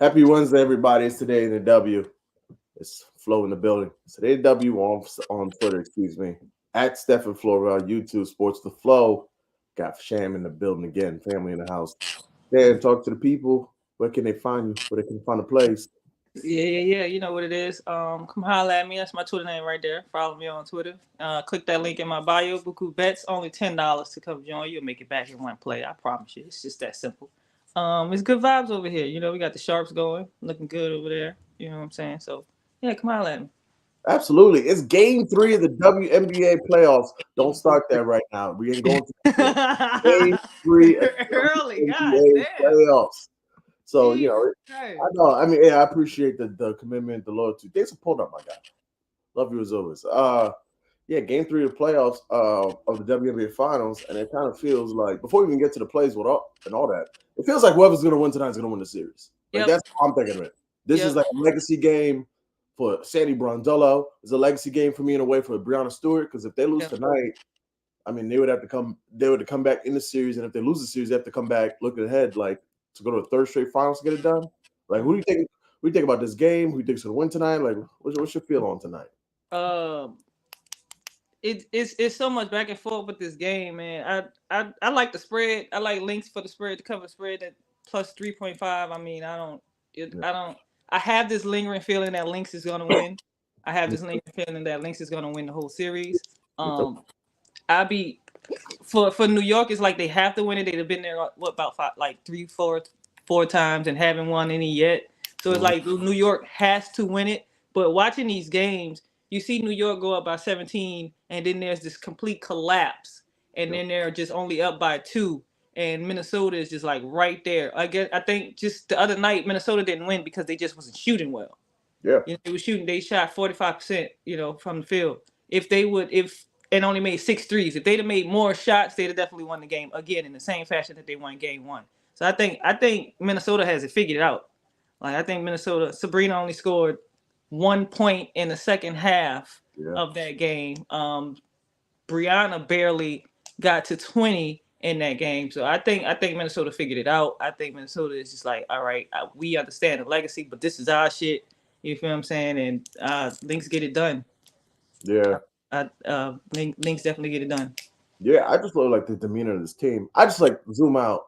Happy Wednesday, everybody. It's today in the W. It's Flo in the building. It's today the W on Twitter, excuse me. At Stephen Florell, YouTube Sports The Flow. Got Sham in the building again, family in the house. Dan, talk to the people. Where can they find you? Where they can find a place? Yeah. You know what it is. Come holla at me. That's my Twitter name right there. Follow me on Twitter. Click that link in my bio. Buku bets only $10 to come join. You'll make it back in one play. I promise you. It's just that simple. It's good vibes over here. You know, we got the sharps going, looking good over there. You know what I'm saying? So yeah, come holla at me. Absolutely. It's game 3 of the WNBA playoffs. Don't start that right now. We ain't going to that yet. Game 3 of the Early, god WNBA damn. playoffs. So, Jesus Christ. I know. I mean, yeah, I appreciate the commitment, the loyalty. Thanks for pulling up, my guy. Love you as always. Yeah, game 3 of the playoffs of the WNBA finals, and it kind of feels like before we even get to the plays and all that, it feels like whoever's gonna win tonight is gonna win the series. Like Yep. that's how I'm thinking of it. This is like a legacy game for Sandy Brondello. It's a legacy game for me in a way for Breanna Stewart, because if they lose tonight, I mean they would come back in the series, and if they lose the series, they have to come back looking ahead like to go to a third straight finals to get it done. Like who do you think? What do you think about this game? Who do you think's gonna win tonight? Like what's your feel on tonight? Um, it's so much back and forth with this game, man. I like the spread. I like links for the spread to cover spread at plus 3.5. I mean, I don't. I have this lingering feeling that Lynx is gonna win. I have this lingering feeling that Lynx is gonna win the whole series. I be for New York. It's like they have to win it. They've been there what about five, like three, four times and haven't won any yet. So it's like New York has to win it. But watching these games, you see New York go up by 17, and then there's this complete collapse, and then they're just only up by 2, and Minnesota is just like right there. I think just the other night Minnesota didn't win because they just wasn't shooting well. Yeah, they were shooting. They shot 45%, from the field. If and only made 6 threes. If they'd have made more shots, they'd have definitely won the game again in the same fashion that they won game 1. So I think Minnesota has it figured out. Like I think Minnesota, Sabrina only scored 1 point in the second half of that game. Brianna barely got to 20 in that game. So I think Minnesota figured it out. I think Minnesota is just like, all right, we understand the legacy, but this is our shit. You feel what I'm saying? And Lynx get it done. Yeah. Lynx definitely get it done. Yeah, I just love like the demeanor of this team. I just like zoom out.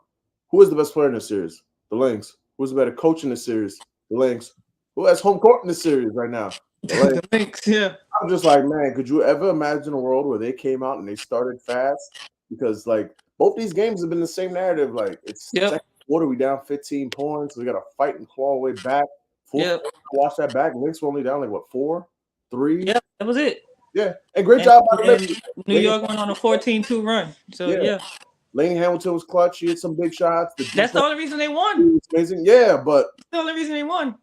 Who is the best player in this series? The Lynx. Who's the better coach in this series? The Lynx. Who has home court in this series right now? The Lynx, yeah. I'm just like, man, could you ever imagine a world where they came out and they started fast? Because like both these games have been the same narrative. Like it's second quarter, we down 15 points. We got to fight and claw our way back. Watch that back. Lynx were only down like what 4, 3? Yeah, that was it. Yeah, and great job by the Lynx. New York went on a 14-2 run. So yeah. Lane Hamilton was clutch. He had some big shots. That's the only reason they won. Amazing. Yeah, but the only reason they won.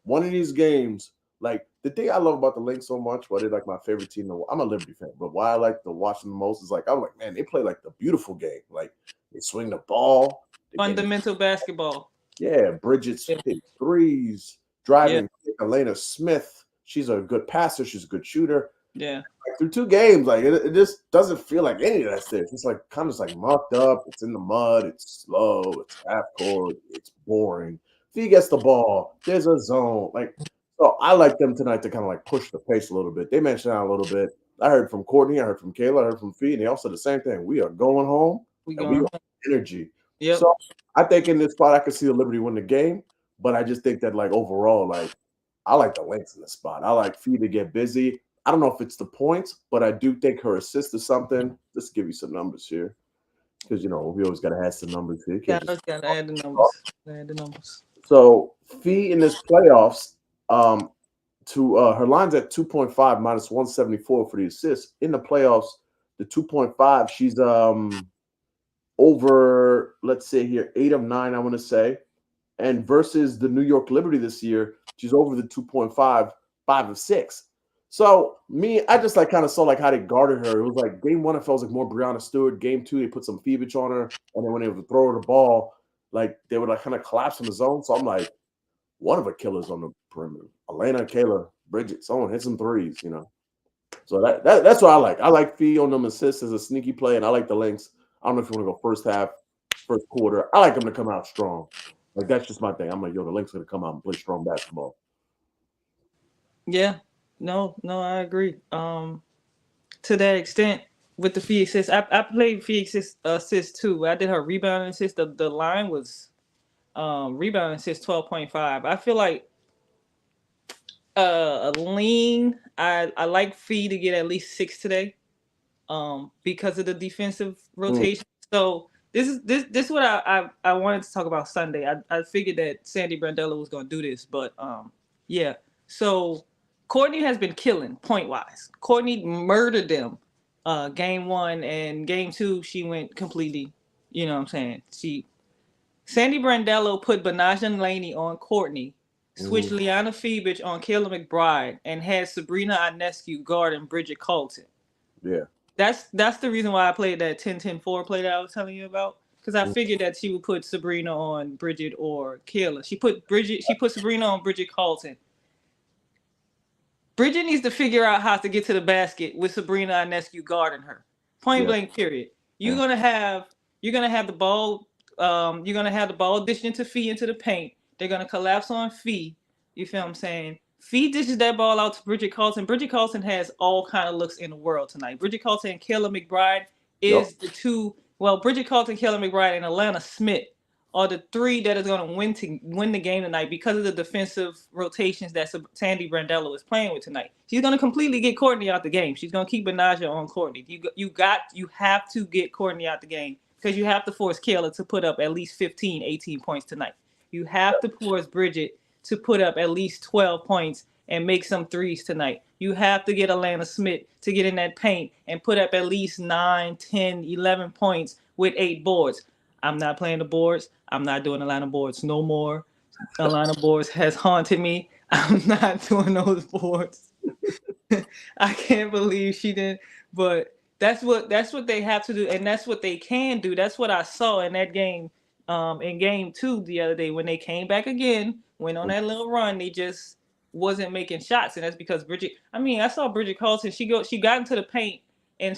One of these games, like the thing I love about the Lynx so much, why they're like my favorite team. I'm a Liberty fan, but why I like to watch them the most is like I'm like, man, they play like the beautiful game. Like they swing the ball. Fundamental basketball. Yeah, Bridget's hitting threes, driving. Elena Smith, she's a good passer. She's a good shooter. Yeah. Like through 2 games, like it just doesn't feel like any of that's there. It's like kind of just like mucked up. It's in the mud. It's slow. It's half court. It's boring. If he gets the ball, there's a zone. Like so, I like them tonight to kind of like push the pace a little bit. They mentioned out a little bit. I heard from Courtney. I heard from Kayla. I heard from Fee, and they all said the same thing. We are going home. We want energy. Yep. So I think in this spot, I could see the Liberty win the game, but I just think that like overall, like I like the Lynx in the spot. I like Fee to get busy. I don't know if it's the points, but I do think her assist is something. Just to give you some numbers here, because we always got to add some numbers here. Yeah, I got to add the numbers. So Fee in this playoffs, to her line's at 2.5 minus 174 for the assists. In the playoffs, the 2.5, she's over. Let's say here 8 of 9. I want to say, and versus the New York Liberty this year, she's over the 2.5, 5 of 6. So I just like kind of saw like how they guarded her. It was like game 1, it felt like more Breanna Stewart. Game 2, they put some Phoebich on her, and then when they would throw her the ball, like they would like kind of collapse in the zone. So I'm like, one of the killers on the perimeter. Elena, Kayla, Bridget, someone hit some threes, So that's what I like. I like Fee on them assists as a sneaky play, and I like the Lynx. I don't know if you want to go first half, first quarter. I like them to come out strong. Like that's just my thing. I'm like, yo, the Lynx gonna come out and play strong basketball. Yeah. No, I agree. To that extent with the Fee assist, I played Fee assist too. I did her rebound assist. The line was rebound assist 12.5. I feel like a lean. I like Fee to get at least 6 today. Because of the defensive rotation. So this is what I wanted to talk about Sunday. I figured that Sandy Brandello was gonna do this, but yeah. So Courtney has been killing point wise. Courtney murdered them. Game 1 and game 2, she went completely. You know what I'm saying? Sandy Brandello put Benaja Laney on Courtney, switched Liana Febich on Kayla McBride, and had Sabrina Ionescu guarding Bridget Colton. Yeah. That's the reason why I played that 10-10-4 play that I was telling you about. Because I figured that she would put Sabrina on Bridget or Kayla. She put Sabrina on Bridget Colton. Bridget needs to figure out how to get to the basket with Sabrina Ionescu guarding her. Point blank, period. You're gonna have the ball. You're gonna have the ball dished into Fee into the paint. They're gonna collapse on Fee. You feel what I'm saying? Fee dishes that ball out to Bridget Carlton. Bridget Carlton has all kind of looks in the world tonight. Bridget Carlton and Kayla McBride is the two. Well, Bridget Carlton, Kayla McBride, and Alana Smith are the three that is going to win the game tonight because of the defensive rotations that Sandy Brandello is playing with tonight. She's going to completely get Courtney out the game. She's going to keep Benaja on Courtney. You have to get Courtney out the game because you have to force Kayla to put up at least 15, 18 points tonight. You have to force Bridget to put up at least 12 points and make some threes tonight. You have to get Alana Smith to get in that paint and put up at least 9, 10, 11 points with 8 boards. I'm not playing the boards. I'm not doing Atlanta boards no more. Atlanta boards has haunted me. I'm not doing those boards. I can't believe she didn't. But that's what they have to do, and that's what they can do. That's what I saw in that game, in game 2 the other day when they came back again, went on that little run. They just wasn't making shots, and that's because Bridget. I mean, I saw Bridget Carlton. She got into the paint and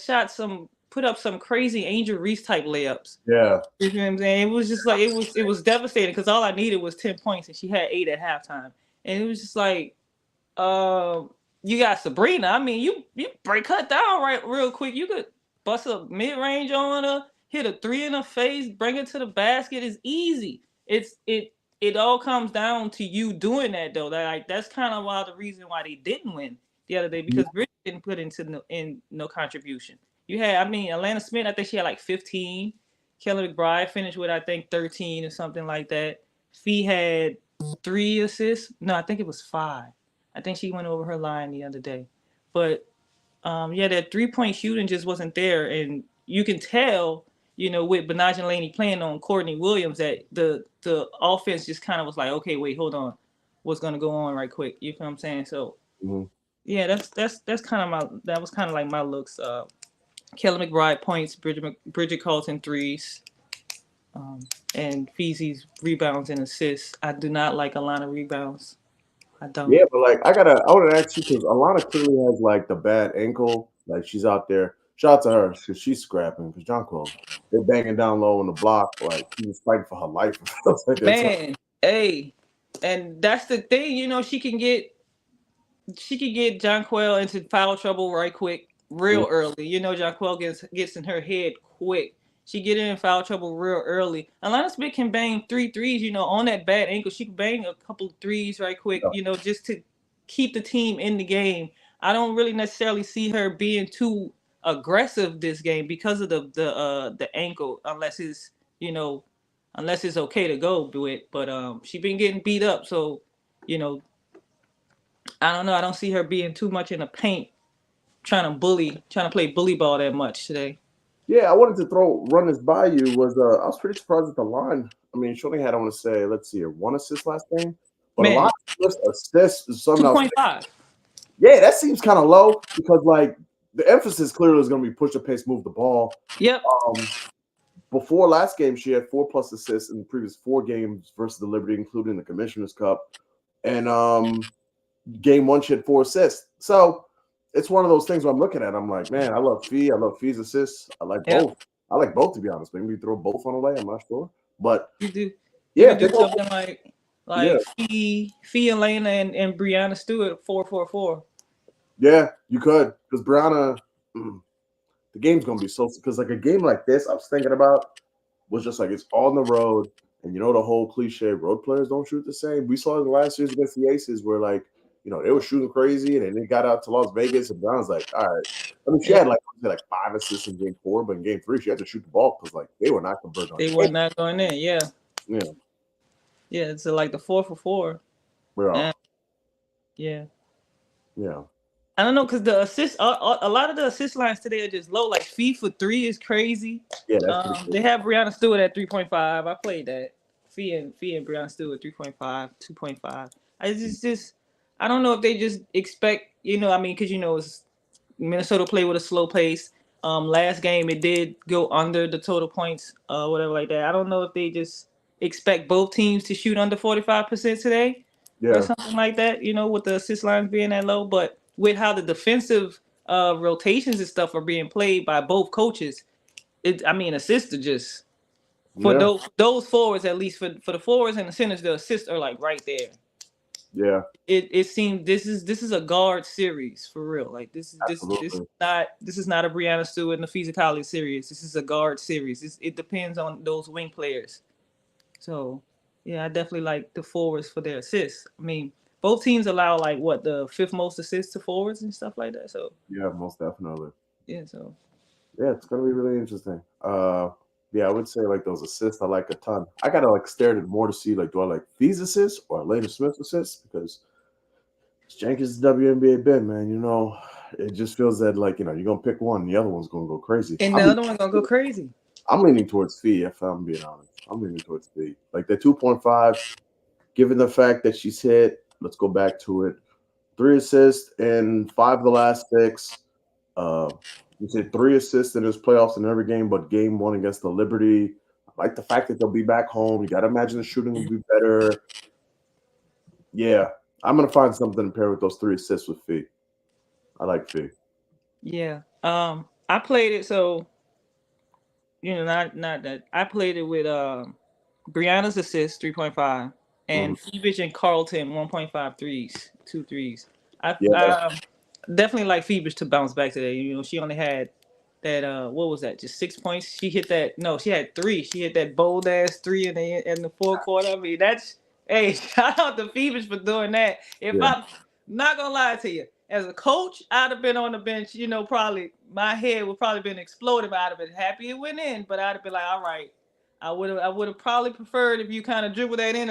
put up some crazy Angel Reese type layups. Yeah. You know what I'm saying? It was just like it was devastating because all I needed was 10 points and she had 8 at halftime. And it was just like, you got Sabrina. I mean, you break her down real quick. You could bust a mid-range on her, hit a 3 in her face, bring it to the basket. It's easy. It all comes down to you doing that though. That's kind of the reason why they didn't win the other day because Bridget didn't put in no contribution. You had, Alana Smith, I think she had like 15. Kelly McBride finished with, I think, 13 or something like that. Fee had 3 assists. No, I think it was 5. I think she went over her line the other day. But, that 3-point shooting just wasn't there. And you can tell, with Benaja Laney playing on Courtney Williams that the offense just kind of was like, okay, wait, hold on. What's going to go on right quick? You know what I'm saying? So, yeah, that's kind of that was kind of like my looks. Kelly McBride points, Bridget Carlton threes, and Feezy's rebounds and assists. I do not like Alana rebounds. I don't. Yeah, but like I want to ask you because Alana clearly has like the bad ankle. Like she's out there. Shout out to her because she's scrapping. Because Jonquil, they're banging down low on the block. Like she was fighting for her life. Man, hey, and that's the thing. She can get Jonquil into foul trouble right quick. Real early. Jonquil gets in her head quick. She get in foul trouble real early. Alana Smith can bang 3 threes, on that bad ankle. She can bang a couple of threes right quick, just to keep the team in the game. I don't really necessarily see her being too aggressive this game because of the ankle, unless it's okay to go do it. But she been getting beat up, so I don't know. I don't see her being too much in the paint. Trying to play bully ball that much today. Yeah, I wanted to run this by you. I was pretty surprised at the line. I mean, she only had, I want to say, let's see, 1 assist last game. But a lot of assists is something 2.5. Yeah, that seems kind of low because like the emphasis clearly is going to be push the pace, move the ball. Yep. Before last game, she had 4+ assists in the previous 4 games versus the Liberty, including the Commissioner's Cup. And game 1, she had 4 assists. So it's one of those things where I'm looking at. I'm like, man, I love Fee. I love Fee's assists. I like both. I like both, to be honest. Maybe we throw both on the way. I'm not sure, but you do. You Yeah, could if they do go, something yeah, like Fee and Lena and Brianna Stewart 4-4-4. yeah, you could because Brianna, the game's gonna be so because like a game like this, I was thinking about was just like it's on the road, and you know the whole cliche road players don't shoot the same. We saw it the last years against the Aces where like they were shooting crazy, and then they got out to Las Vegas, and Brown's like, all right. I mean, she Yeah, had like 5 assists in game 4, but in game 3 she had to shoot the ball because like they were not converting on they were it. not going in. Yeah, Yeah, yeah. So like the 4-for-4. bro. And yeah, Yeah, I don't know because the assist, a lot of the assist lines today are just low. Like Fee for 3 is crazy. yeah, that's pretty cool. They have Brianna Stewart at 3.5. I played that. Fee and Brianna Stewart 3.5, 2.5. I just I don't know if they just expect I mean because it's Minnesota play with a slow pace. Last game it did go under the total points, whatever like that. I don't know if they just expect both teams to shoot under 45% today or Yeah, something like that. With the assist lines being that low, but with how the defensive rotations and stuff are being played by both coaches, I mean, assists are just for yeah, those forwards at least for the forwards and the centers, the assists are like right there. yeah, It seems this is a guard series for real. Like absolutely. this is not a Brianna Stewart and the Fizikali series. This is a guard series. It depends on those wing players. So yeah, I definitely like the forwards for their assists. I mean, both teams allow like what the fifth most assists to forwards and stuff like that. So Yeah, most definitely. yeah, so Yeah, it's gonna be really interesting. Yeah, I would say like those assists I like a ton. I gotta like stare at it more to see like do I like these assists or Elena Smith assists because as jank as the WNBA been, man, it just feels that like you're gonna pick one, and the other one's gonna go crazy. and the other one's gonna go crazy. I'm leaning towards Fee if I'm being honest. I'm leaning towards Fee. Like the 2.5, given the fact that she's hit. Let's go back to it. 3 assists in 5 of the last 6. Uh, you said 3 assists in his playoffs in every game, but game 1 against the Liberty. I like the fact that they'll be back home. You got to imagine the shooting will be better. Yeah, I'm gonna find something to pair with those 3 assists with Fee. I like Fee. Yeah. I played it so not that I played it with Brianna's assist 3.5 Mhm. and Phoebus and Carlton 1.5 threes, 2 threes. I Yeah, definitely like Phoebus to bounce back today. She only had that what was that? Just 6 points. She hit that. No, she had 3. She hit that bold ass 3 in the fourth quarter. I mean, that's hey, shout out to Phoebus for doing that. If yeah, I'm not gonna lie to you, as a coach, I'd have been on the bench. Probably my head would probably been exploded. But I'd have been happy it went in, but I'd have been like, all right. I would have probably preferred if you kind of dribble that in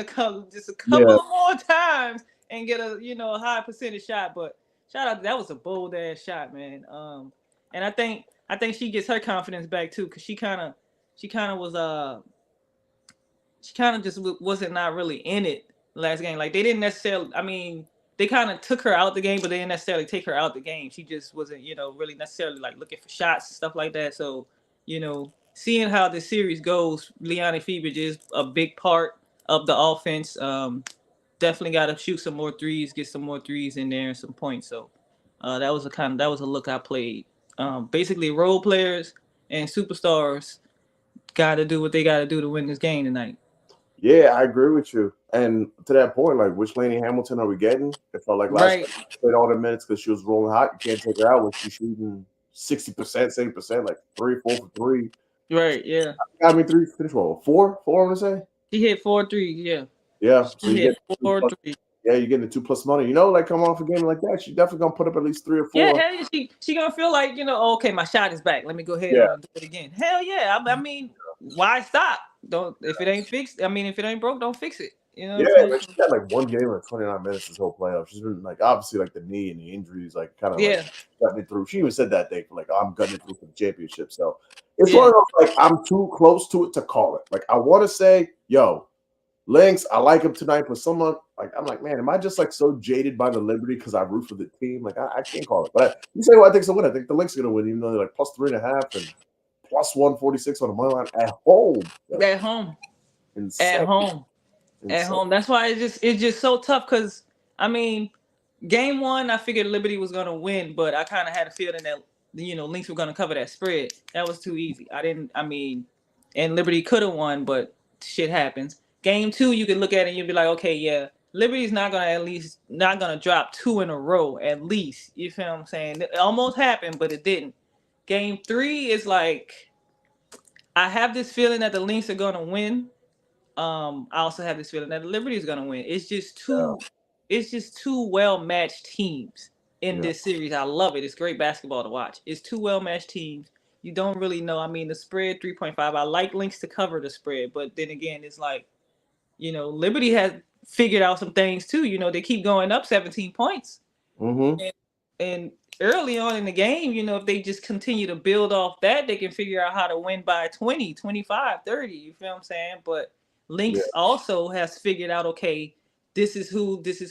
just a couple yeah, of more times and get a high percentage shot. But shout out, that was a bold ass shot, man. And I think she gets her confidence back too, cause she kind of was she kind of just wasn't not really in it last game. Like they didn't necessarily. I mean, they kind of took her out the game, but they didn't necessarily take her out the game. She just wasn't, really necessarily like looking for shots and stuff like that. So, seeing how the series goes, Liani Feebridge is a big part of the offense. Definitely got to shoot some more threes, get some more threes in there and some points. So, that was a look I played. Basically, role players and superstars got to do what they got to do to win this game tonight. yeah. I agree with you. And to that point, like, which Laney Hamilton are we getting? It felt like last Right. night she played all the minutes because she was rolling hot. You can't take her out when she's shooting 60%, 70%, like 3, 4 for 3. Right. Yeah. I mean, 3 finish well, 4. I want to say. She hit 4 threes. Yeah. Yeah. So She you hit get two four plus. threes. Yeah, you're getting the 2 plus money. Like come off a game like that, she's definitely gonna put up at least 3 or Yeah, 4. hell yeah. She gonna feel like, okay, my shot is back. Let me go ahead Yeah. on and do it again. Hell yeah. I mean, why stop? Don't if it ain't fixed. I mean, if it ain't broke, don't fix it. You know Yeah, what I'm like saying? she had like one game of 29 minutes this whole playoff. She's been like obviously like the knee and the injuries like kind of like Yeah. got me through. She even said that thing for like, oh, I'm gutting it through for the championship. So it's one Yeah. of those like I'm too close to it to call it. Like I want to say, yo, Lynx, I like him tonight, but someone like I'm like, man, am I just like so jaded by the Liberty because I root for the team? Like I can't call it. But you say, well, I think so. Win. I think the Lynx are gonna win, even though they're like +3.5 and +146 on the money line at home. That's At home. At insane. home. At Insane. home. That's why it's just so tough because I mean, game one, I figured Liberty was gonna win, but I kind of had a feeling that Lynx were gonna cover that spread. That was too easy. I didn't. I mean, and Liberty could have won, but shit happens. Game 2, you can look at it and you'll be like, okay, yeah, Liberty's not gonna drop 2 in a row at least. You feel what I'm saying? It almost happened, but it didn't. Game 3 is like, I have this feeling that the Lynx are gonna win. I also have this feeling that Liberty is gonna win. It's just two well matched teams in this series. I love it. It's great basketball to watch. It's two well matched teams. You don't really know. I mean, the spread 3.5. I like Lynx to cover the spread, but then again, it's like, Liberty has figured out some things too. They keep going up 17 points. Mm-hmm. And early on in the game, if they just continue to build off that, they can figure out how to win by 20, 25, 30. You feel what I'm saying? But Lynx also has figured out, okay, this is who, and this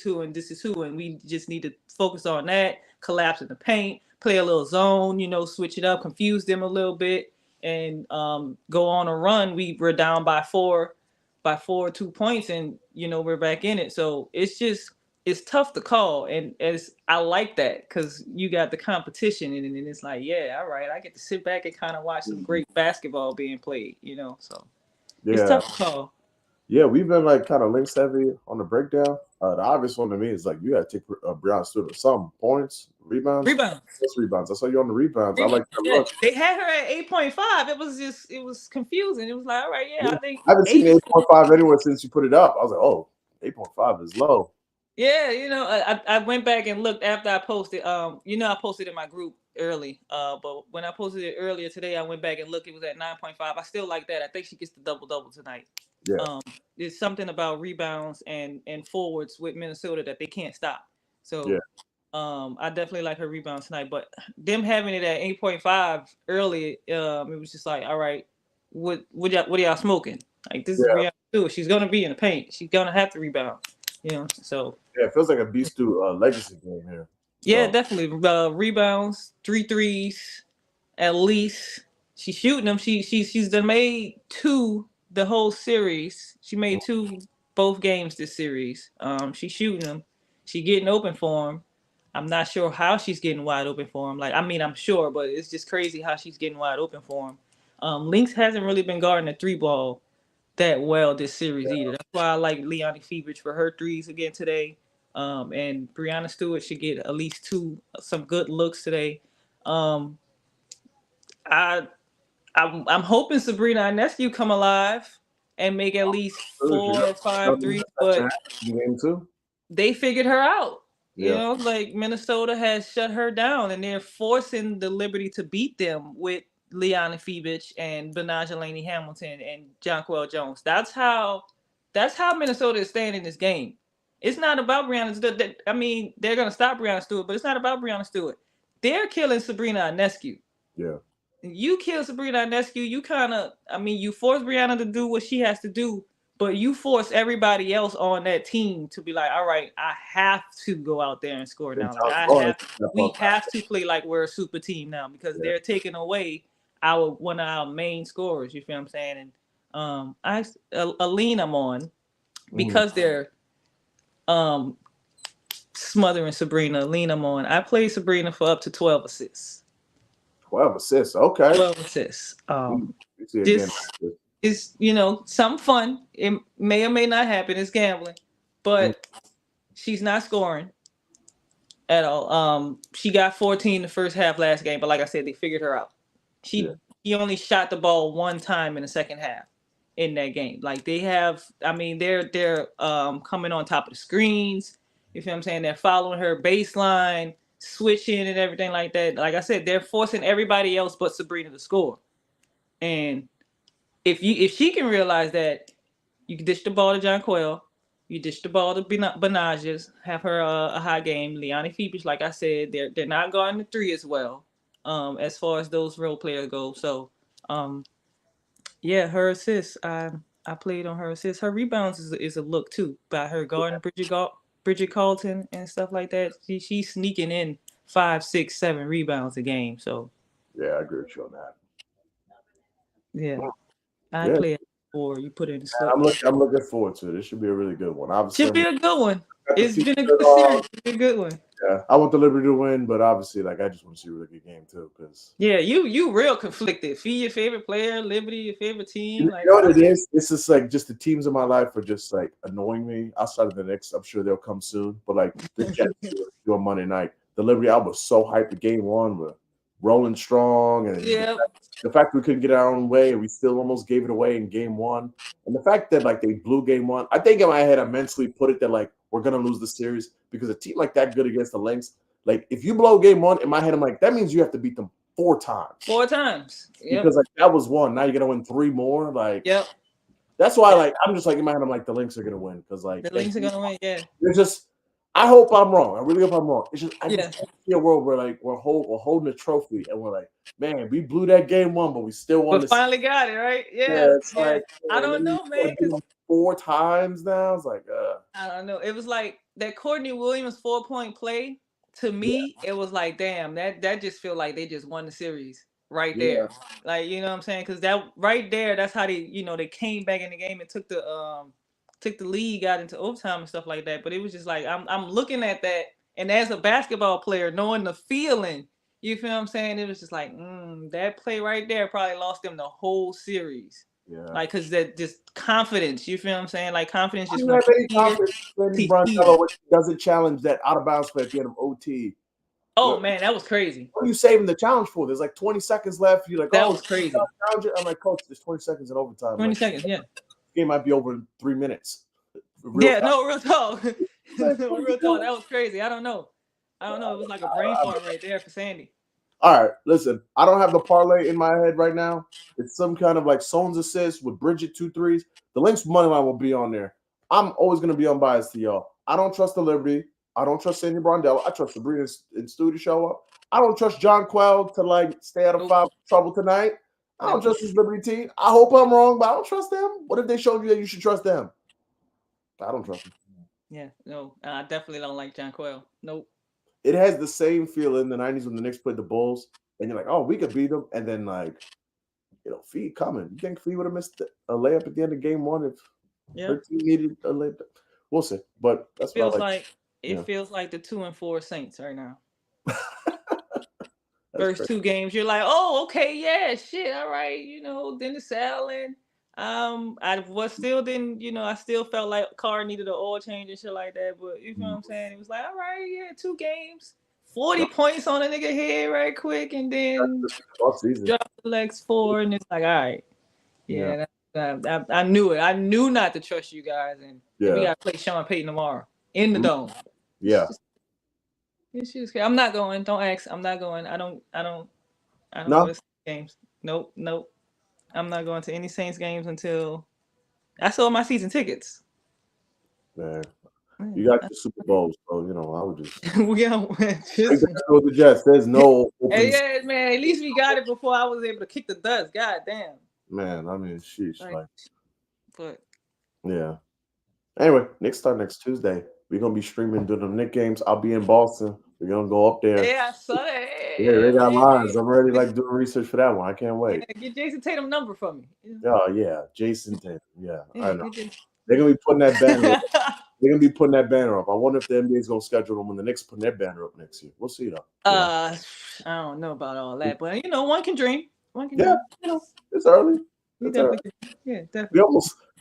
is who. And we just need to focus on that, collapse in the paint, play a little zone, switch it up, confuse them a little bit, and go on a run. We're down by 2 points, and we're back in it. So it's tough to call, and I like that because you got the competition, and it's like, yeah, all right, I get to sit back and kind of watch some great basketball being played, so it's tough to call. Yeah, we've been like kind of Lynx heavy on the breakdown. The obvious one to me is like you got to take Breanna Stewart with some points, rebounds. Just rebounds. I saw you on the rebounds. I like that look. They had her at 8.5. It was confusing. It was like, all right, I think I haven't seen 8.5 anywhere since you put it up. I was like, oh, 8.5 is low. Yeah, I went back and looked after I posted. I posted in my group early. But when I posted it earlier today, I went back and looked. It was at 9.5. I still like that. I think she gets the double tonight. Yeah. There's something about rebounds and forwards with Minnesota that they can't stop. So I definitely like her rebounds tonight. But them having it at 8.5 early, it was just like, all right, what are y'all smoking? Like, this is Breanna Stewart. She's gonna be in the paint. She's gonna have to rebound. So it feels like a Beast legacy game here. Yeah, definitely. Rebounds, 3 threes, at least. She's shooting them. She's done made 2 the whole series. She made 2 both games this series. She's shooting them. She getting open for them. I'm not sure how she's getting wide open for him. I'm sure, but it's just crazy how she's getting wide open for him. Lynx hasn't really been guarding the 3-ball that well this series either. That's why I like Liani Feverich for her threes again today. And Breanna Stewart should get at least some good looks today. I'm hoping Sabrina Ionescu come alive and make at least 4 or 5 threes, but they figured her out. Like Minnesota has shut her down, and they're forcing the Liberty to beat them with Liani Feverich and Betnijah Laney Hamilton and Jonquel Jones. That's how Minnesota is staying in this game. It's not about Breanna Stewart. I mean, they're gonna stop Breanna Stewart, but it's not about Breanna Stewart. They're killing Sabrina Ionescu. Yeah. You kill Sabrina Ionescu, you force Breanna to do what she has to do, but you force everybody else on that team to be like, all right, I have to go out there and score now. We have to play like we're a super team now because they're taking away one of our main scorers. You feel what I'm saying? And Aline I'm on because they're smothering Sabrina. Aline I'm on. I played Sabrina for up to 12 assists. 12 assists, okay. 12 assists. It's some fun. It may or may not happen. It's gambling, but she's not scoring at all. She got 14 the first half last game, but like I said, they figured her out. She only shot the ball 1 time in the second half in that game. Like they're coming on top of the screens. You feel what I'm saying? They're following her baseline, switching and everything like that. Like I said, they're forcing everybody else but Sabrina to score. And if she can realize that, you can dish the ball to Jonquel, you dish the ball to Betnijah, have her a high game. Liani Feverich, like I said, they're not guarding the 3 as well, as far as those role players go. So, her assists, I played on her assists. Her rebounds is a look too by her guarding Bridget Carlton and stuff like that. She's sneaking in 5, 6, 7 rebounds a game. So yeah, I agree with you on that. Yeah. Play it before you put it in the slip. I'm looking forward to it. It should be a really good one. Obviously, should be a good one. It's been a good series. It's been a good one. Yeah, I want the Liberty to win, but obviously, like I just want to see a really good game too. Because Yeah, you real conflicted. Feed your favorite player, Liberty your favorite team. you Like know what it is? It's just like just the teams in my life are just like annoying me. Outside of the Knicks, I'm sure they'll come soon. But like the Jets do on Monday night, the Liberty, I was so hyped at game one. We're rolling strong, and yeah, the fact we couldn't get our own way, we still almost gave it away in game one. And the fact that like they blew game one, I think in my head I mentally put it that like we're gonna lose the series because a team like that good against the Lynx, like if you blow game one, in my head I'm like that means you have to beat them 4 times. 4 times. Yep. Because like that was one. Now you're gonna win 3 more. Like Yep. that's why like I'm just like in my head I'm like the Lynx are gonna win because like The Lynx are gonna win. Yeah. It's just I hope I'm wrong. I really hope I'm wrong. It's just I Yeah. just can't see a world where like we're holding a trophy and we're like, man, we blew that game one, but we still won. But finally got it right. Yeah. It's like I don't know, man. 'Cause 4 times now. It's like, I don't know. It was like that Courtney Williams 4-point play. To me, it was like, damn, that just feel like they just won the series right there. Like, you know what I'm saying? Because that right there, that's how they, they came back in the game and took the lead, got into overtime and stuff like that. But it was just like I'm looking at that, and as a basketball player, knowing the feeling, you feel what I'm saying? It was just like, that play right there probably lost them the whole series. yeah. Like, cause that just confidence, you feel what I'm saying? Like confidence just You went have any here confidence to in Bronzello here. when he doesn't challenge that out of bounds play at the end of OT? Oh Look, man, that was crazy. what are you saving the challenge for? There's like 20 seconds left. You're like, That oh, was crazy. challenge it. I'm like, coach, there's 20 seconds in overtime. 20 like, seconds, yeah. Game might be over in 3 minutes. Real talk. Real talk. That was crazy. I don't know. It was like a brain fart right there for Sandy. All right, listen. I don't have the parlay in my head right now. It's some kind of like Sones assist with Bridget 2 threes. The Lynx money line will be on there. I'm always going to be unbiased to y'all. I don't trust the Liberty. I don't trust Sandy Brondello. I trust Sabrina and Stu to show up. I don't trust John Quell to like stay out of foul trouble tonight. I don't trust this Liberty team. I hope I'm wrong, but I don't trust them. What if they showed you that you should trust them? I don't trust them. Yeah, no, I definitely don't like John Quell. Nope. It has the same feel in the 90s when the Knicks played the Bulls, and you're like, oh, we could beat them. And then, like, Fee coming. You think Fee would have missed a layup at the end of game one if her team needed a layup? We'll see. But that's feels like it feels like the 2-4 Saints right now. First crazy. 2 games, you're like, oh, okay, yeah, shit, all right, Dennis Allen. I still felt like Carr needed an oil change and shit like that, but you know what I'm saying? It was like, all right, yeah, 2 games, 40 points on a nigga head right quick, and then drop the legs 4, and it's like, all right, I knew it. I knew not to trust you guys, and we gotta play Sean Payton tomorrow in the dome. Yeah. It's just, I'm not going. Don't ask. I'm not going. I don't No? go to games. Nope. I'm not going to any Saints games until I sold my season tickets. Man, you got your Super Bowls, so I would just. We got the Jets. There's no. Hey, man. At least we got it before I was able to kick the dust. God damn. Man, I mean, sheesh. But. Yeah. Anyway, Knicks start next Tuesday. We're gonna be streaming during the Knicks games. I'll be in Boston. We're gonna go up there. Yeah, I saw that. Yeah, they got lines. I'm already doing research for that one. I can't wait. Yeah, get Jason Tatum number for me. Oh yeah, Jason Tatum. Yeah, I know. They're gonna be putting that banner up. They're gonna be putting that banner up. I wonder if the NBA is gonna schedule them when the Knicks put their banner up next year. We'll see though. I don't know about all that, but one can dream. One can dream. It's early. Definitely.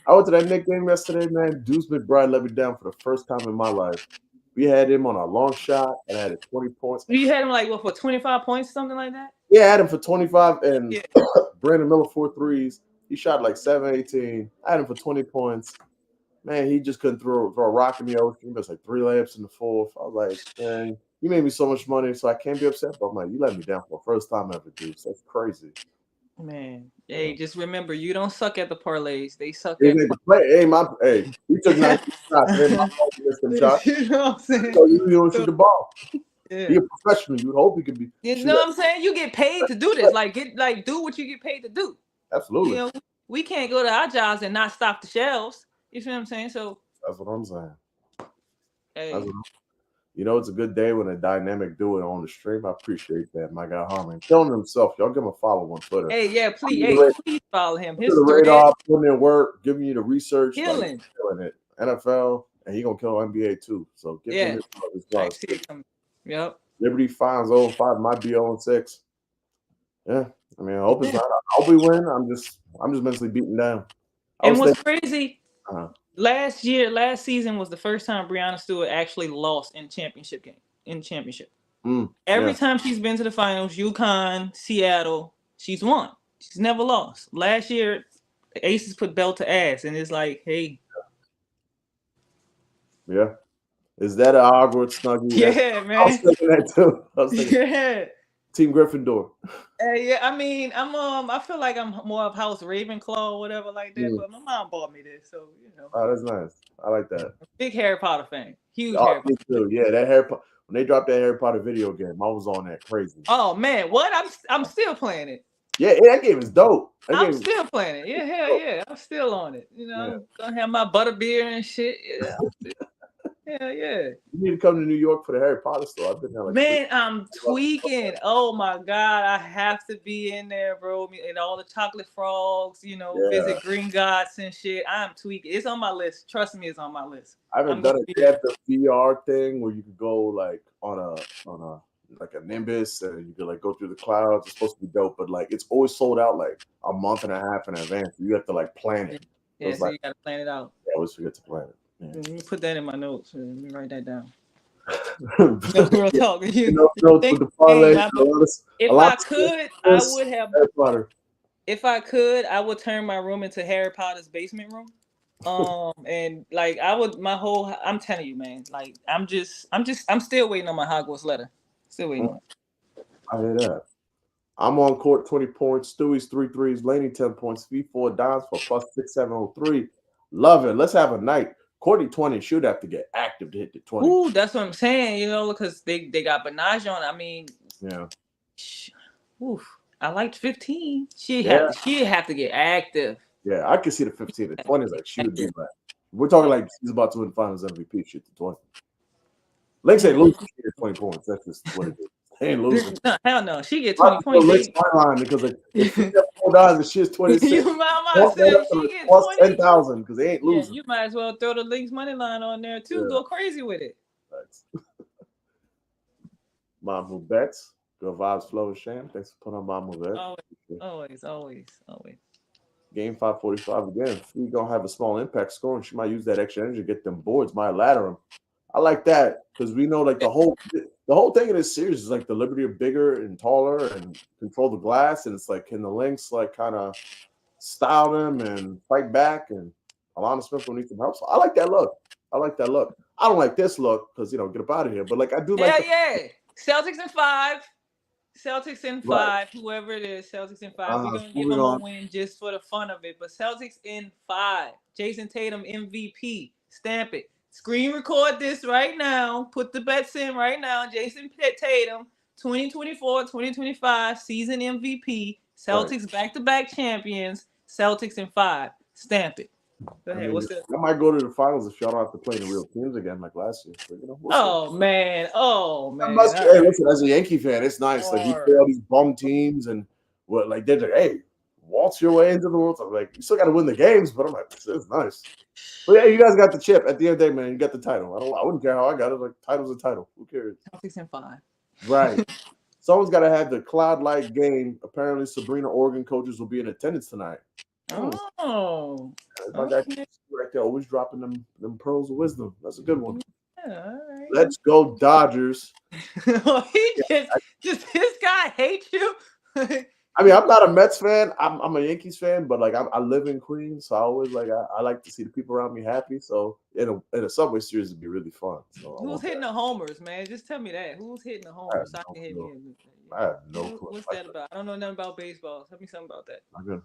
I went to that Knicks game yesterday, man. Deuce McBride let me down for the first time in my life. We had him on a long shot and I had 20 points. You had him for 25 points, something like that? Yeah, I had him for 25 and Brandon Miller 4 threes. He shot 7-18. I had him for 20 points. Man, he just couldn't throw a rock in the ocean. He missed 3 layups in the fourth. I was like, man, you made me so much money, so I can't be upset. But I'm like, you let me down for the first time ever, Deuce. That's crazy. Man, hey, just remember, you don't suck at the parlays. They suck at the parlays. We took 19 shots. You know what I'm saying? So you don't shoot the ball. Yeah. Be a professional. You would hope he could be. You know what I'm saying? You get paid to do this. Do what you get paid to do. Absolutely. We can't go to our jobs and not stock the shelves. You feel what I'm saying? So that's what I'm saying. Hey. It's a good day when a dynamic do it on the stream. I appreciate that. My guy Harmon killing himself. Y'all give him a follow on Twitter. Hey, yeah, please follow him. His the radar, putting in work, giving you the research, killing it. NFL, and he gonna kill NBA too. So give him his I love. see it coming. Yep. Liberty finds 0-5, might be 0-6. Yeah, I mean, I hope it's not. I hope we win. I'm just mentally beaten down. And what's crazy? Uh-huh. Last season was the first time Breanna Stewart actually lost in championship game. Every time she's been to the finals, UConn, Seattle, she's won. She's never lost. Last year, the Aces put belt to ass, and it's like, hey. Yeah. Is that an Hogwarts snuggie? Yeah, man. I was thinking that too. Yeah. Team Gryffindor. Yeah, I mean, I feel like I'm more of House Ravenclaw or whatever like that, but my mom bought me this, so you know. Oh, that's nice. I like that. Big Harry Potter fan. Huge Harry Potter. Too. Yeah, that Harry Potter. When they dropped that Harry Potter video game, I was on that crazy. Oh man, what? I'm still playing it. Yeah, that game is dope. I'm still playing it. Yeah, hell yeah. I'm still on it. You know, gonna have my butterbeer and shit. Yeah. Hell yeah. You need to come to New York for the Harry Potter store. I've been there Man, I'm tweaking. Oh my God. I have to be in there, bro. And all the chocolate frogs, you know, visit Gringotts and shit. I'm tweaking. It's on my list. Trust me, it's on my list. I haven't done it. They have the VR thing where you could go like on a like a Nimbus and you could like go through the clouds. It's supposed to be dope, but like it's always sold out like a month and a half in advance. You have to like plan it. Yeah, so you gotta plan it out. Yeah, I always forget to plan it. Yeah. Let me put that in my notes. Let me write that down. Real talk. If I could, I would turn my room into Harry Potter's basement room. And like I'm telling you, man, like I'm still waiting on my Hogwarts letter. Still waiting on it. I hear that. I'm on court 20 points, Stewie's 3 threes, Laney 10 points, V4 dimes for plus 6,703. Love it. Let's have a night. Courtney 20 should have to get active to hit the 20. Ooh, that's what I'm saying, you know, because they got Benaj on. I mean, yeah. Oof, I liked 15. She'd have to get active. Yeah, I can see the 15. The 20 is like she would be like. We're talking like she's about to win finals MVP. Shit, the 20. Lynx ain't losing. She get 20 points. That's just what it is. They ain't losing. No, hell no. She get 20 points. Lynx line because like if she got 4 dimes and she's 26. You might say she get plus 10,000 because they ain't losing. Yeah, you might as well throw the Lynx money line on there too. Go crazy with it. Thanks. Mom who bets. Good vibes, Flow, Sham. Thanks for putting on Mom who bets. Always. Game 545 again. She's gonna have a small impact scoring. She might use that extra energy to get them boards. Might ladder them. I like that because we know like the whole thing in this series is like the Liberty are bigger and taller and control the glass, and it's like can the Lynx like kind of style them and fight back, and Alana Smith will need some help. So I like that look. I don't like this look because get up out of here. But like I do like Celtics in 5. Right. Whoever it is, Celtics in 5. We're gonna give them a win just for the fun of it. But Celtics in 5. Jason Tatum MVP. Stamp it. Screen record this right now. Put the bets in right now. Jason Tatum, 2024-2025 season MVP. Celtics back-to-back champions. Celtics in 5. Stamp it. Go ahead. What's that? I might go to the finals if y'all don't have to play the real teams again like last year. But, Oh man. Hey, listen, as a Yankee fan, it's nice. Like you play all these bum teams and like they're like, hey, waltz your way into the World. I'm like, you still got to win the games, but I'm like, this is nice. But yeah, you guys got the chip. At the end of the day, man, you got the title. I wouldn't care how I got it. Like title's a title. Who cares? Celtics in 5. Right. Someone's got to have the Cloud-like game. Apparently, Sabrina Oregon coaches will be in attendance tonight. Oh, my guy right there, always dropping them pearls of wisdom. That's a good one. Yeah, all right. Let's go Dodgers. This guy hates you. I mean, I'm not a Mets fan. I'm a Yankees fan, but like I live in Queens, so I always I like to see the people around me happy. So in a Subway series, it'd be really fun. So who's hitting the homers, man? Just tell me that. Who's hitting the homers? I have no clue. What's that about? I don't know nothing about baseball. Tell me something about that. Okay.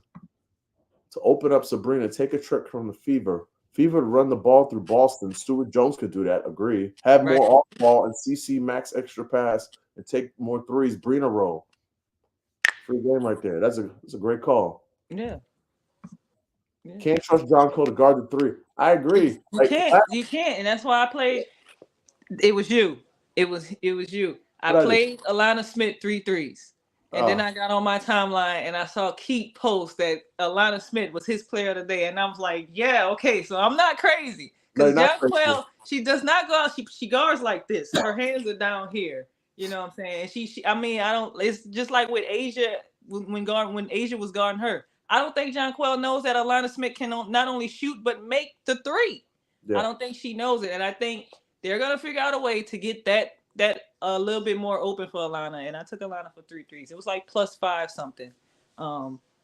To open up Sabrina, take a trick from the Fever. Fever to run the ball through Boston. Stuart Jones could do that. Agree. Have more off ball and CC max extra pass and take more threes. Brina roll. Free game right there. That's a great call. Yeah. Can't trust John Cole to guard the 3. I agree. You can't, and that's why I played. It was you. It was you. I played Alana Smith 3 threes. And then I got on my timeline and I saw Keith post that Alana Smith was his player of the day. And I was like, yeah, okay, so I'm not crazy. Because She does not go out. She guards like this. Her hands are down here. You know what I'm saying? And she I mean, I don't. It's just like with Asia when Asia was guarding her. I don't think Jonquel knows that Alana Smith can not only shoot but make the three. Yeah. I don't think she knows it, and I think they're gonna figure out a way to get that a little bit more open for Alana. And I took Alana for 3 threes. It was like +5 something.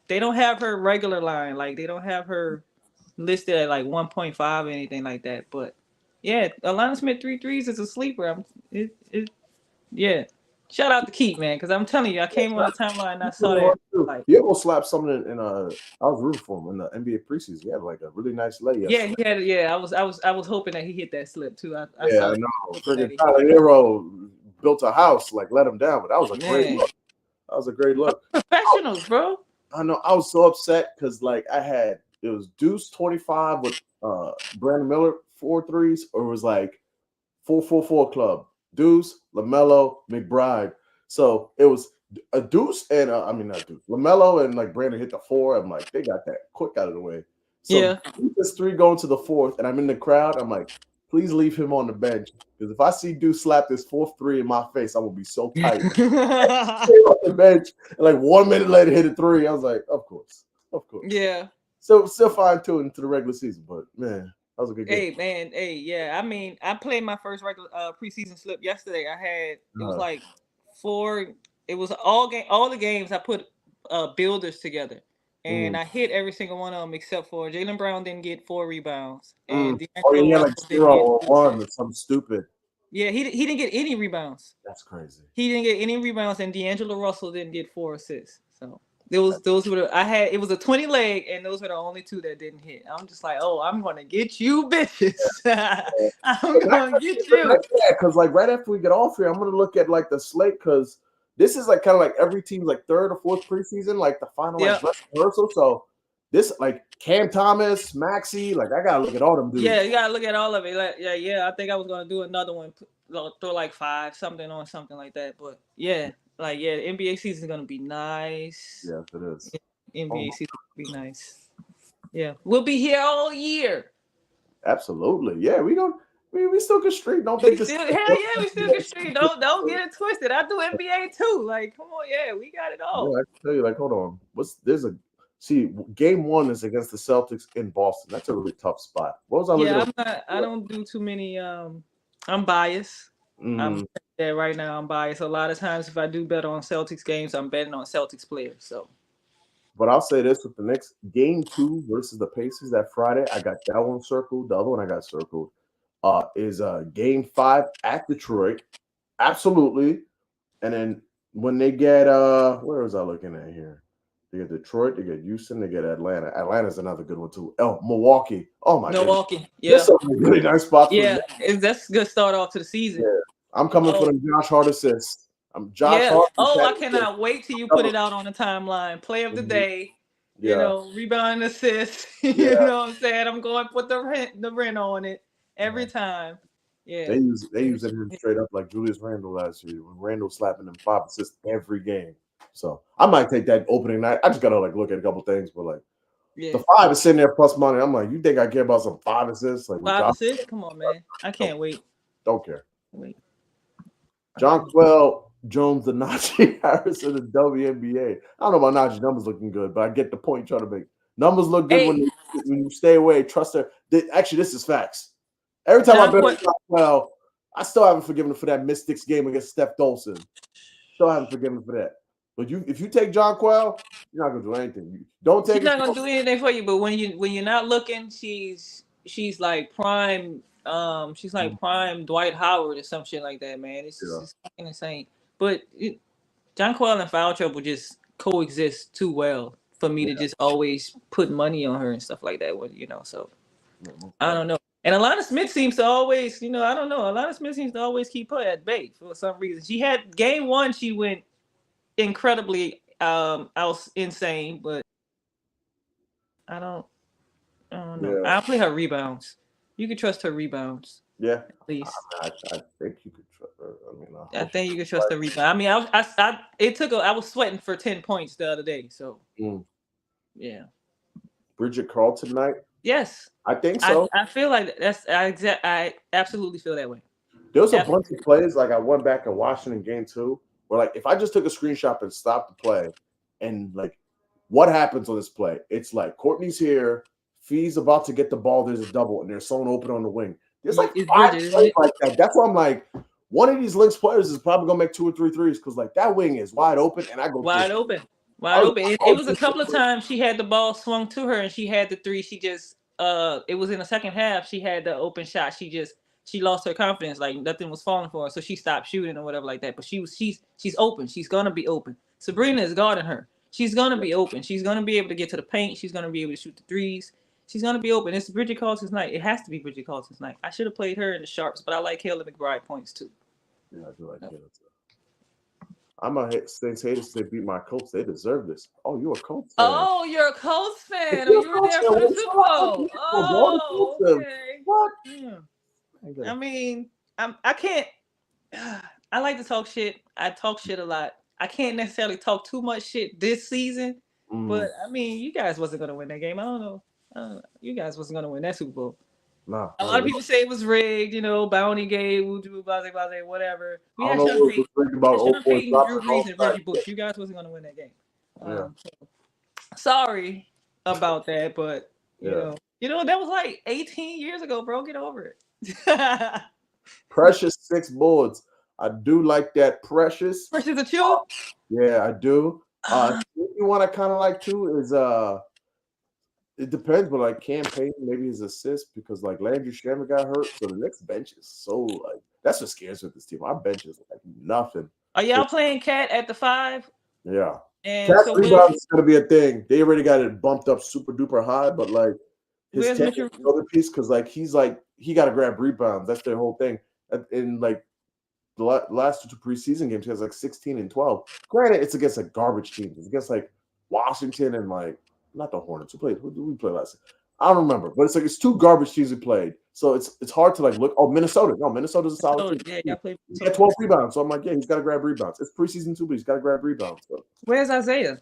They don't have her regular line, like they don't have her listed at like 1.5 or anything like that. But yeah, Alana Smith 3 threes is a sleeper. Yeah. Shout out to Keith, man, because I'm telling you, I came on the timeline and I saw that. Like, he almost slapped something in I was rooting for him in the NBA preseason. He had like a really nice layup. Yeah, he had. Yeah, I was hoping that he hit that slip too. I know. Freaking Tyler Hero built a house, like let him down, but that was a great look. That was a great look. Professionals, bro. I know. I was so upset because like it was Deuce 25 with Brandon Miller 4 threes, or it was like 4-4-4 club. Deuce, LaMelo, McBride. So it was a Deuce and not Deuce. LaMelo and like Brandon hit the 4. I'm like, they got that quick out of the way. So yeah. This 3 going to the 4th, and I'm in the crowd. I'm like, please leave him on the bench. Because if I see Deuce slap this 4th 3 in my face, I will be so tight. On the bench, and like 1 minute later hit a 3. I was like, of course. Yeah. So still fine-tuned into the regular season, but man. That was a good game. Yeah. I mean, I played my first regular preseason slip yesterday. It was like 4. It was all the games I put builders together, and I hit every single one of them except for Jaylen Brown didn't get 4 rebounds, and he had like 0 or 1 or something stupid. Yeah, he didn't get any rebounds. That's crazy. He didn't get any rebounds, and D'Angelo Russell didn't get 4 assists. So. Those were it was a 20 leg, and those were the only 2 that didn't hit. I'm just like, oh, I'm gonna get you, bitches. I'm gonna get you. Yeah, because like right after we get off here, I'm gonna look at like the slate because this is like kind of like every team's like 3rd or 4th preseason, like the final like rehearsal. So this like Cam Thomas, Maxey, like I gotta look at all them dudes. Yeah, you gotta look at all of it. Like, yeah. I think I was gonna do another one, throw like 5 something like that. But yeah. Like, yeah, the NBA season is going to be nice. Yes, it is. NBA season will be nice. Yeah. We'll be here all year. Absolutely. Yeah, we still can streak. Don't think we still can streak. Don't get it twisted. I do NBA too. Like, come on, yeah, we got it all. Yeah, I can tell you, like, hold on. Game 1 is against the Celtics in Boston. That's a really tough spot. What was I looking at? I don't do too many I'm biased. I'm there right now. I'm biased. A lot of times, if I do bet on Celtics games, I'm betting on Celtics players. So, but I'll say this: with the next game 2 versus the Pacers that Friday, I got that one circled. The other one I got circled is game 5 at Detroit. Absolutely. And then when they get where was I looking at here? They get Detroit, they get Houston, they get Atlanta. Atlanta's another good one too. Milwaukee. Oh my god. Milwaukee. Yeah. That's a really nice spot. Yeah, that's a good start off to the season. Yeah. I'm coming for them Josh Hart assists. I'm Josh Hart. I cannot wait till you put it out on the timeline. Play of the day. Yeah. Rebound assist. You know what I'm saying? I'm going to put the rent on it every time. Yeah. They use him straight up like Julius Randle last year when Randle slapping them 5 assists every game. So I might take that opening night. I just gotta like look at a couple things, but like the 5 is sitting there plus money. I'm like, you think I care about some 5 assists? Like 5 assists? Come on, man. I can't wait. Don't care. Jonquel Jones, the Najee Harris of the WNBA. I don't know about Najee numbers looking good, but I get the point you're trying to make. Numbers look good when you stay away. Trust her. Actually, this is facts. Every time I bet on Jonquel, I still haven't forgiven him for that Mystics game against Steph Dolson. Still haven't forgiven him for that. But if you take Jonquel, you're not gonna do anything. She's not gonna do anything for you. But when you're not looking, she's like prime. She's like prime Dwight Howard or some shit like that, man. It's just fucking insane. But Jonquel and foul trouble just coexist too well for me to just always put money on her and stuff like that. So I don't know. And Alana Smith seems to always, I don't know. Alana Smith seems to always keep her at bay for some reason. She had game 1, she went incredibly insane, but I don't know. I'll play her rebounds. You can trust her rebounds. Yeah, at least. I think you could trust her. I think you can trust the rebound. I mean, I was sweating for 10 points the other day. So, yeah. Bridget Carlton tonight. Yes. I think so. I feel like I absolutely feel that way. There was a bunch Absolutely. of plays like I went back and Washington game 2 where like if I just took a screenshot and stopped the play and like what happens on this play? It's like Courtney's here, Fee's about to get the ball, there's a double, and there's someone open on the wing. There's like It's 5 Bridget, isn't plays it? like that. That's why I'm like, one of these Lynx players is probably gonna make 2 or 3 threes because like that wing is wide open and I go through. Wide open. I Wide was, open. It I was was a just couple of times she had the ball swung to her and she had the three. She just it was in the second half. She had the open shot. She lost her confidence. Like nothing was falling for her. So she stopped shooting or whatever like that. But she's open. She's gonna be open. Sabrina is guarding her. She's gonna be open. She's gonna be able to get to the paint. She's gonna be able to shoot the threes. She's gonna be open. It's Bridget Carlson's night. It has to be Bridget Carlson's night. I should have played her in the sharps, but I like Kayla McBride points too. yeah, I do like that. I'm a Saints hater say beat my Colts. They deserve this. Oh, you a Colts fan? Oh, you're a Colts fan. You're Oh, a you were Colts there fan. for the What's Super up? Bowl. Oh, Oh, okay. what? Yeah. I mean, I can't. I like to talk shit. I talk shit a lot. I can't necessarily talk too much shit this season, but I mean, you guys wasn't gonna win that game. I don't know. You guys wasn't gonna win that Super Bowl. Nah, A lot of people say it was rigged. You know, Bounty Gate, Wuju, blase, blase, whatever. We I had don't know Sean what was Payton, thinking about Sean 04 Payton, Drew Brees, and Reggie Bush. You guys wasn't gonna win that game. Yeah. So, sorry about that, but Yeah. you know that was like 18 years ago, bro. Get over it. Precious 6 boards. I do like that. Precious. Precious a chew. Yeah, I do. You want to kind of like too is it depends, but like campaign maybe his assist because like Landry Shamet got hurt, so the next bench is so like that's what scares me with this team. Our bench is like nothing. Are y'all playing Cat at the 5? Yeah. And Cat so rebounds is gonna be a thing. They already got it bumped up super duper high, but like his where's technique Mitchell? is another piece because like he got to grab rebounds. That's their whole thing. In like the last 2 preseason games, he has like 16 and 12. Granted, it's against like garbage teams. It's against like Washington and like not the Hornets. Who did we play last? I don't remember, but it's like it's 2 garbage teams we played. So it's hard to like look. Oh, Minnesota. No, Minnesota's a solid team. Yeah, y'all play. He got 12 rebounds. So I'm like, yeah, he's got to grab rebounds. It's preseason too, but he's got to grab rebounds. So. Where's Isaiah?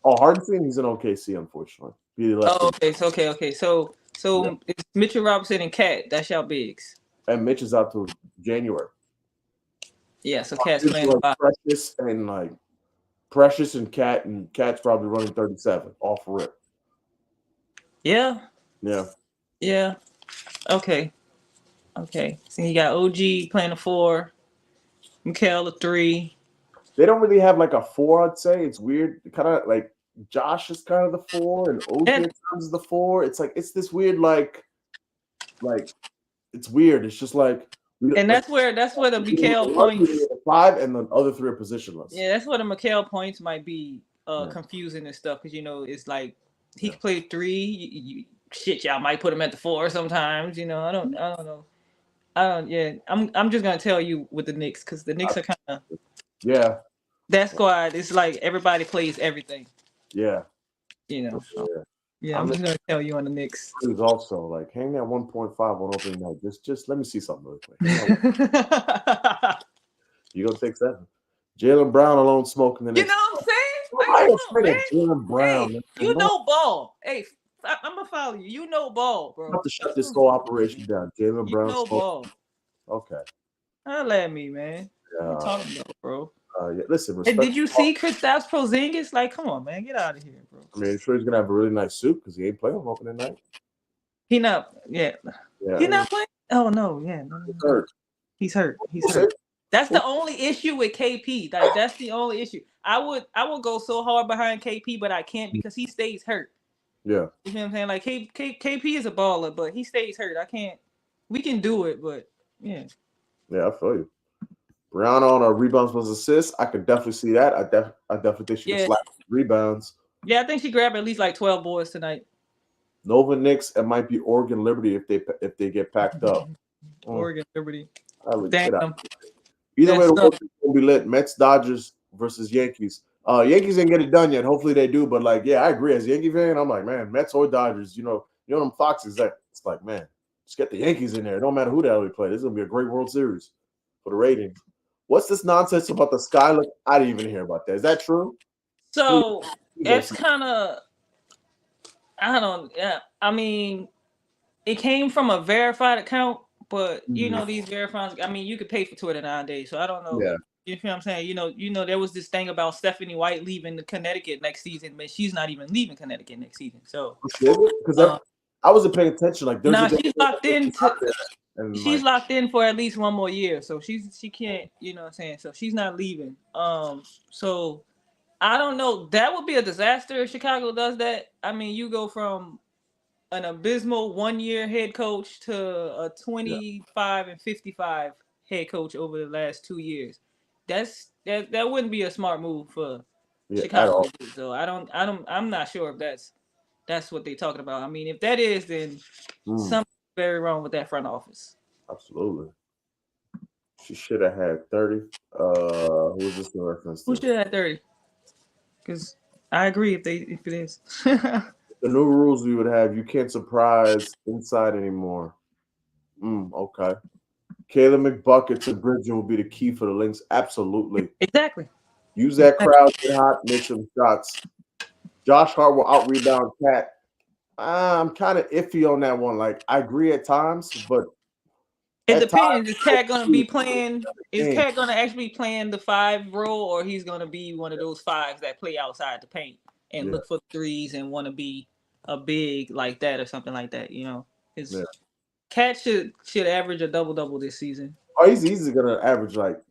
Oh, Hardenstein, he's in OKC, unfortunately. Oh, okay. So yeah. It's Mitchell Robinson and Cat. That's y'all bigs. And Mitch is out to January. Yeah, so Cat's playing like Precious and Cat's probably running 37 off rip. Yeah. Yeah. Yeah. Okay. So you got OG playing a 4, Mikal a 3. They don't really have like a 4, I'd say. It's weird. Kind of like Josh is kind of the 4 and OG at times is the 4. It's like it's this weird like it's weird. It's just like and that's where the Mikal points 5 and the other 3 are positionless. Yeah, that's where the Mikal points might be confusing and stuff because it's like he can play 3. Y'all might put him at the 4 sometimes. I don't know. I'm just gonna tell you with the Knicks because the Knicks are kind of that squad is like everybody plays everything. Yeah. Yeah, I'm just gonna tell you on the Knicks. He's also like hang that 1.5 on opening night. Just let me see something really quick. You gonna take 7. Jaylen Brown alone smoking the next. You know what I'm saying? Jaylen Brown. Hey, you know ball. Hey, I'm gonna follow you. You know ball, bro. I have to shut this whole operation down. Jaylen Brown. You know ball. Okay. Holla at me, man. Yeah. What you talking about, bro? Listen. And did you see Kristaps Porzingis? Like, come on, man, get out of here, bro. I mean, I'm sure he's gonna have a really nice suit because he ain't playing on opening night. He not. Yeah. He not playing. Oh no. Yeah. He's hurt. He's hurt. That's the only issue with KP. Like that's the only issue. I would go so hard behind KP, but I can't because he stays hurt. Yeah. You know what I'm saying? Like KP is a baller, but he stays hurt. I can't. We can do it, but yeah. Yeah, I feel you. Brown on rebounds plus assists. I could definitely see that. I definitely think she can slap rebounds. Yeah, I think she grabbed at least like 12 boards tonight. Nova Knicks. It might be Oregon Liberty if they get packed up. Oregon Liberty. Damn. Either way, the world is gonna be lit. Mets, Dodgers versus Yankees. Yankees didn't get it done yet. Hopefully they do. But like, yeah, I agree. As a Yankee fan, I'm like, man, Mets or Dodgers. You know them Foxes. That it's like, man, just get the Yankees in there. It don't matter who the hell we play. This is gonna be a great World Series for the ratings. What's this nonsense about the sky look? I didn't even hear about that. Is that true? So it's kind of I don't. Yeah, I mean, it came from a verified account, but these verified. I mean, you could pay for Twitter nowadays, so I don't know. Yeah. You feel what I'm saying? There was this thing about Stephanie White leaving the Connecticut next season, but she's not even leaving Connecticut next season. So, Because uh, I wasn't paying attention. Like, there's a now day she's locked in and she's like, locked in for at least one more year, so she can't. You know what I'm saying? So she's not leaving. So I don't know. That would be a disaster if Chicago does that. I mean, you go from an abysmal 1 year head coach to a 25 and 55 head coach over the last 2 years. That wouldn't be a smart move for at Chicago all. to do. So I'm not sure if that's what they're talking about. I mean, if that is, then something's very wrong with that front office. Absolutely. She should have had 30. Who was this in reference Who to? should have 30? Because I agree if it is. The new rules we would have, you can't surprise inside anymore. Okay. Kayla McBucket to Bridget will be the key for the Lynx. Absolutely. Exactly. Use that crowd, get hot, make some shots. Josh Hart will out rebound Cat. I'm kind of iffy on that one. Like, I agree at times, but It at times, depends. Is Cat gonna be playing? Is game. Cat gonna actually be playing the 5 role, or he's gonna be one of those fives that play outside the paint and Yeah. look for threes and want to be a big like that or something like that? His Yeah. Cat should average a double this season. Oh, he's easily gonna average like.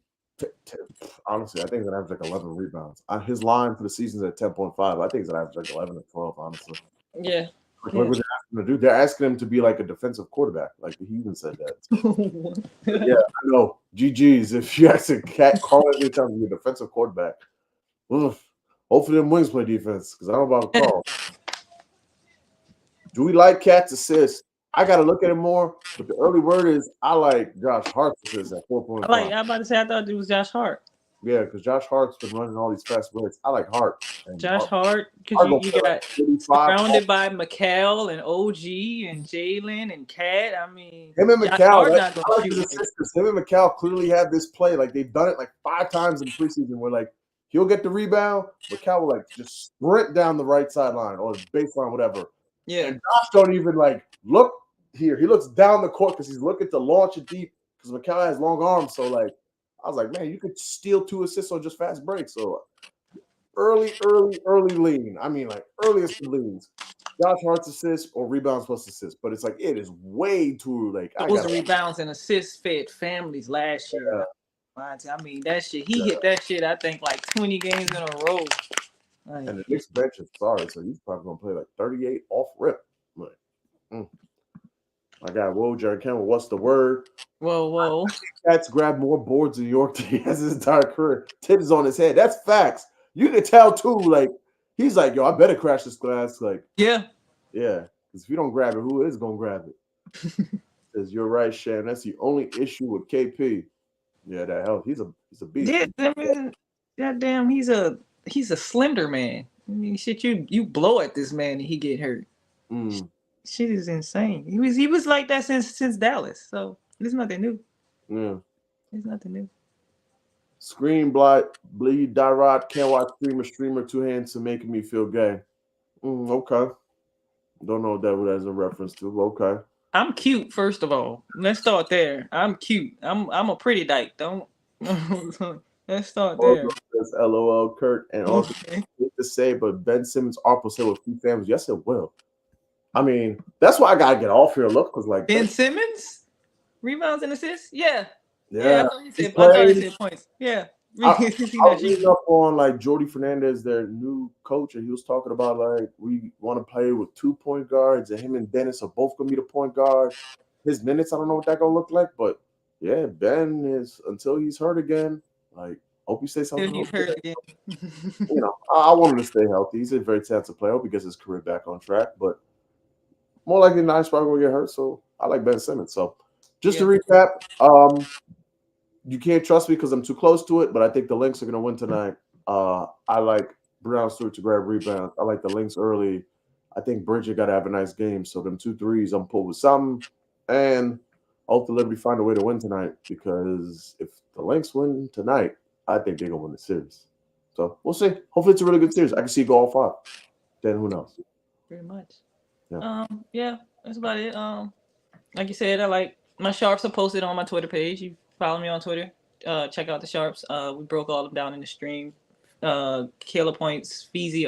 Honestly, I think he's gonna average like 11 rebounds. His line for the season is at 10.5. I think he's gonna average like 11 or 12. Honestly. Yeah. Like, what were they asking him to do? They're asking him to be like a defensive quarterback. Like, he even said that. Yeah, I know. GG's. If you ask a Cat, Carl every time to be a defensive quarterback. Oof. Hopefully, them wings play defense because I don't know about Carl. Do we like Cat's assist? I got to look at it more. But the early word is I like Josh Hart's assist at 4.5. I'm about to say I thought it was Josh Hart. Yeah, because Josh Hart's been running all these fast breaks. I like Hart. Josh Hart, because you got surrounded by McCall and OG and Jalen and Cat. I mean, him and Josh McCall. Hart I like his assistants. Him and McCall clearly have this play. Like, they've done it like 5 times in preseason where, like, he'll get the rebound. McCall will, like, just sprint down the right sideline or baseline, whatever. Yeah. And Josh don't even, like, look here. He looks down the court because he's looking to launch it deep because McCall has long arms. So, like, I was like, man, you could steal 2 assists on just fast breaks. So early lean. I mean, like, earliest leans. Josh Hart's assist or rebounds plus assist. But it's like, it is way too, like, those rebounds and assists fed families last year. I mean, that shit, he hit that shit, I think, like 20 games in a row. Like, and the Knicks bench is sorry, so he's probably going to play like 38 off rip. Like, I got whoa, Jared Campbell. What's the word? Whoa. Cats grab more boards in New York than he has his entire career. Tip is on his head. That's facts. You can tell too. Like, he's like, yo, I better crash this glass. Like, yeah. Because if you don't grab it, who is gonna grab it? Says you're right, Shan. That's the only issue with KP. Yeah, that helps. He's a beast. Yeah, I mean, goddamn, he's a slender man. I mean, shit, you blow at this man and he get hurt. Shit is insane. He was like that since Dallas, so it's nothing new. Yeah, it's nothing new. Screen bleed Dyrod can't watch streamer 2 hands to making me feel gay. Okay, don't know what that was a reference to. Okay, I'm cute. First of all, let's start there. I'm cute. I'm a pretty dyke. Don't. Let's start there. LOL, Kurt, and also to say, but Ben Simmons ARP will say with few families. Yes, it will. I mean, that's why I gotta get off here. Look, because like Ben Simmons, rebounds and assists. Yeah. I thought he said points. Yeah. I was reading up on like Jordy Fernandez, their new coach, and he was talking about like we want to play with 2 point guards, and him and Dennis are both gonna be the point guard. His minutes, I don't know what that gonna look like, but yeah, Ben is until he's hurt again. Like, hope he stays healthy. He's hurt again. I want him to stay healthy. He's a very talented player. I hope he gets his career back on track, but more likely than not, he's probably gonna get hurt. So I like Ben Simmons. So just to recap, you can't trust me because I'm too close to it, but I think the Lynx are gonna win tonight. I like Brown Stewart to grab rebounds. I like the Lynx early. I think Bridget got to have a nice game. So them 2 threes, I'm pulled with something, and I hope the Liberty find a way to win tonight because if the Lynx win tonight, I think they're gonna win the series. So we'll see. Hopefully, it's a really good series. I can see go all 5. Then who knows? Very much. Yeah, that's about it. Like you said, I like my sharps are posted on my Twitter page. You follow me on Twitter. Check out the sharps. We broke all of them down in the stream. Kayla points, Feezy,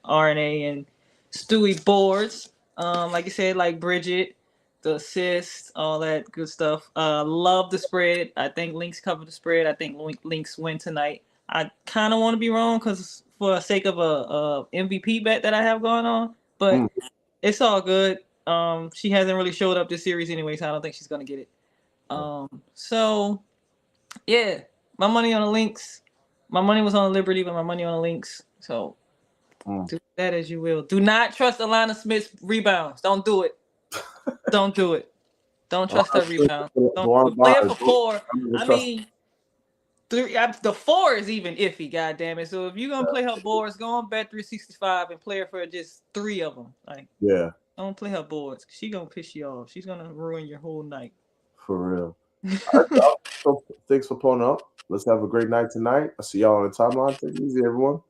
RNA, and Stewie boards. Like you said, like Bridget, the assist, all that good stuff. Love the spread. I think Lynx covered the spread. I think Lynx win tonight. I kind of want to be wrong because for the sake of a MVP bet that I have going on, but it's all good. She hasn't really showed up this series anyway, so I don't think she's gonna get it. So yeah, my money on the Lynx. My money was on Liberty, but my money on the Lynx. So do that as you will. Do not trust Alana Smith's rebounds. Don't do it. Don't do it. Don't trust her rebounds. Don't play her for 4. I mean, 3. The 4 is even iffy. God damn it. So if you're gonna play her boards, go on bet 365 and play her for just 3 of them. Like don't play her boards. She gonna piss you off. She's gonna ruin your whole night. For real. All right, so thanks for pulling up. Let's have a great night tonight. I'll see y'all on the timeline. Take it easy, everyone.